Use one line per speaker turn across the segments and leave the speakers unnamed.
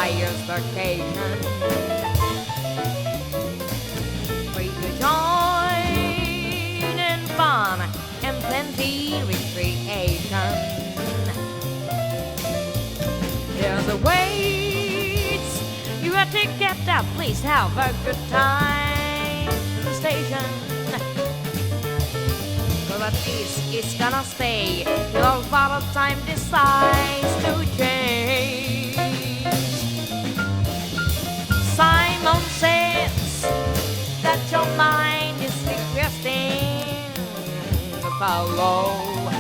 highest occasion. Free to join in fun and plenty recreation. There's a wait, you have to get that, please have a good time. The station, well, at least it's gonna stay till a lot of time decides to change. Simon says that your mind is requesting to follow.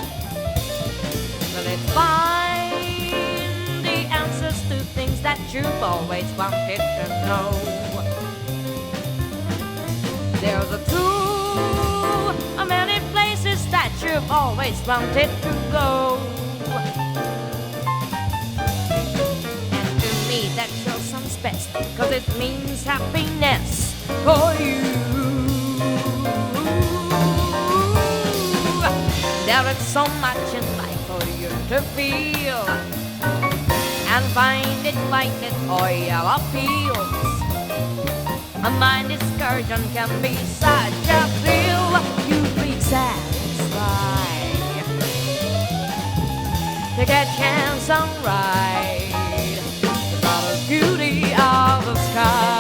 So let's find the answers to things that you've always wanted to know. There's a too many places that you've always wanted to go. And to me that shows some space, 'cause it means happiness for you. There is so much in life for you to feel and find it like it oil appeals. A mind excursion can be such a thrill. You feel satisfied. Take a chance and ride about the beauty of the sky.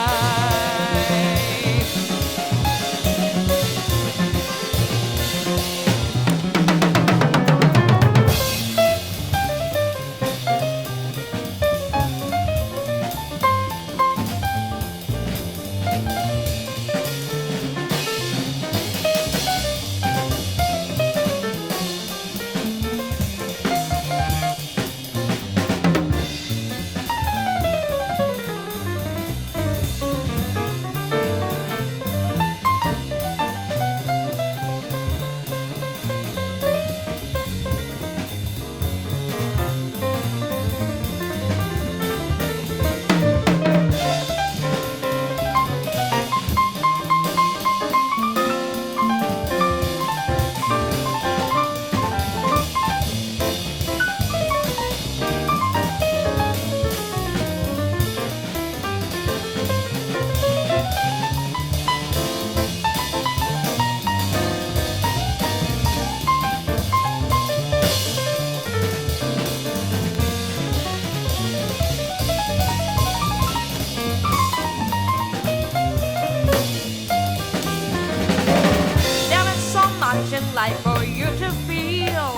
Life for you to feel,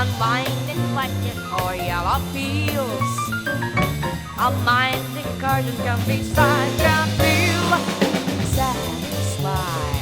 unwinding like it oil appeals. A mind excursion can be such a feel satisfied.